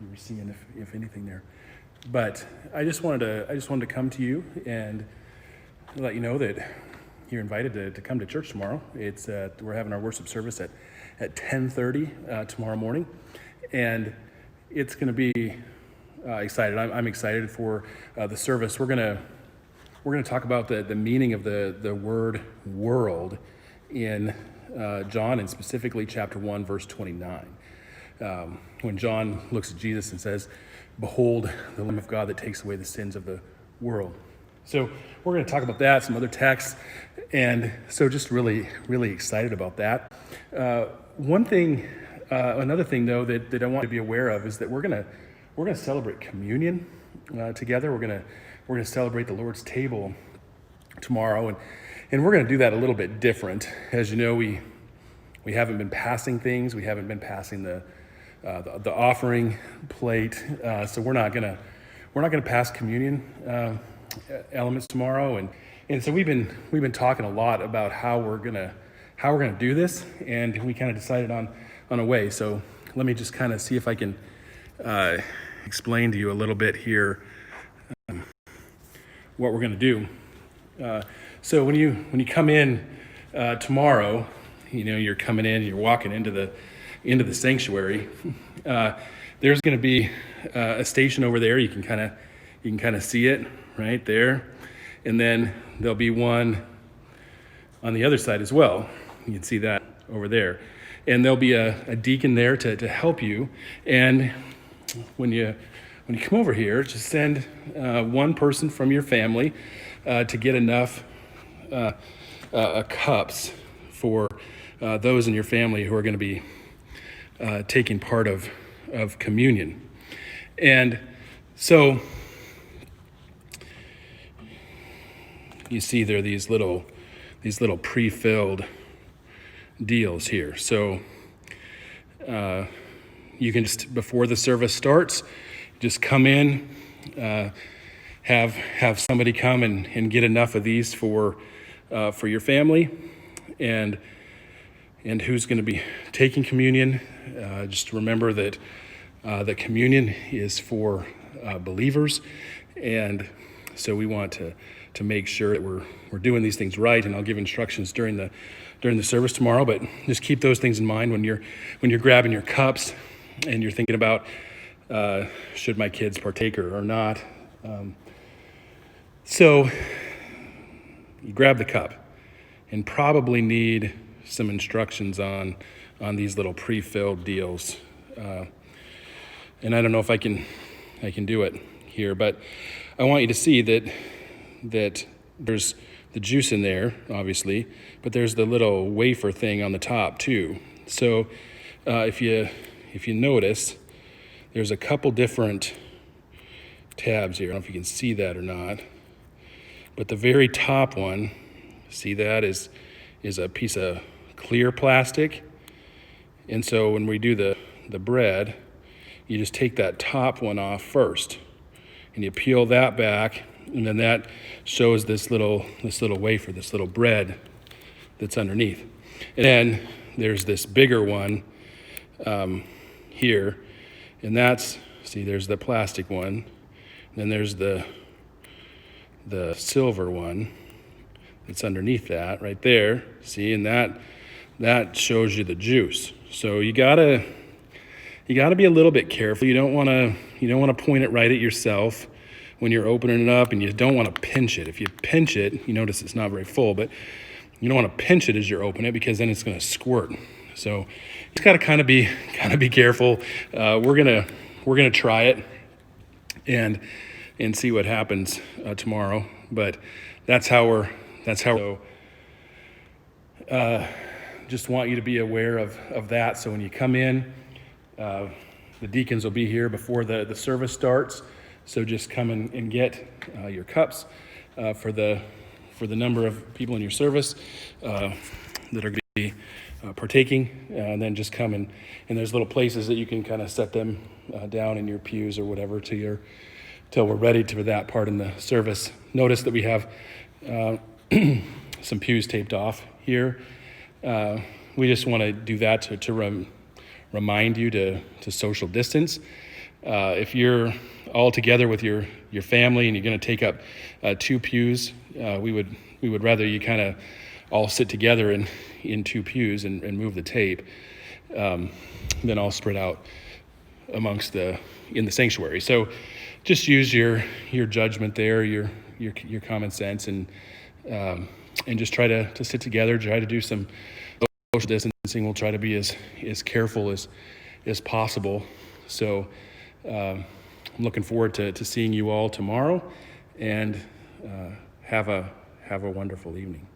we were seeing if anything there. But I just wanted to come to you and let you know that you're invited to come to church tomorrow. We're having our worship service at 10:30 tomorrow morning, and it's going to be excited. I'm excited for the service. We're gonna talk about the meaning of the word world in John, and specifically chapter 1, verse 29. When John looks at Jesus and says, "Behold, the Lamb of God that takes away the sins of the world." So we're going to talk about that, some other texts, and so just really, really excited about that. Another thing though that I want to be aware of is that we're gonna celebrate communion together. We're gonna celebrate the Lord's table tomorrow, and we're gonna do that a little bit different. As you know, we haven't been passing things. We haven't been passing the offering plate. So we're not gonna pass communion elements tomorrow, and so we've been talking a lot about how we're gonna do this, and we kind of decided on a way. So let me just kind of see if I can explain to you a little bit here what we're gonna do. So when you come in tomorrow, you're coming in, you're walking into the sanctuary. There's going to be a station over there. You can kind of see it right there, and then there'll be one on the other side as well. You can see that over there, and there'll be a deacon there to help you. And when you come over here, just send one person from your family to get enough cups for those in your family who are going to be taking part of communion. And so you see there are these little pre-filled deals here. So you can just, before the service starts, just come in, have somebody come and get enough of these for your family, and who's going to be taking communion. Just remember that the communion is for believers, and so we want to make sure that we're doing these things right. And I'll give instructions during the service tomorrow. But just keep those things in mind when you're grabbing your cups and you're thinking about should my kids partake or not. So you grab the cup and probably need some instructions on these little pre-filled deals. And I don't know if I can do it here, but I want you to see that there's the juice in there, obviously, but there's the little wafer thing on the top too. So if you notice, there's a couple different tabs here. I don't know if you can see that or not, but the very top one, see that is a piece of clear plastic. And so when we do the bread, you just take that top one off first, and you peel that back, and then that shows this little wafer, this little bread that's underneath. And then there's this bigger one here, and there's the plastic one, and then there's the silver one that's underneath that right there. See, and that shows you the juice. So you gotta be a little bit careful. You don't want to point it right at yourself when you're opening it up, and you don't want to pinch it. If you pinch it, you notice it's not very full, but you don't want to pinch it as you're opening it, because then it's going to squirt. So you just got to kind of be careful. We're gonna try it and see what happens tomorrow. But that's how we're. So just want you to be aware of that. So when you come in, the deacons will be here before the service starts. So just come and get your cups for the number of people in your service that are going to be partaking, and then just come and there's little places that you can kind of set them down in your pews or whatever till we're ready for that part in the service. Notice that we have some pews taped off here. We just want to do that to remind you to social distance. If you're all together with your family and you're going to take up 2 pews, we would rather you kind of all sit together in 2 pews and move the tape, than all spread out amongst in the sanctuary. So just use your judgment there, your common sense, and just try to sit together, try to do some social distancing. We'll try to be as careful as possible. So I'm looking forward to seeing you all tomorrow, and have a wonderful evening.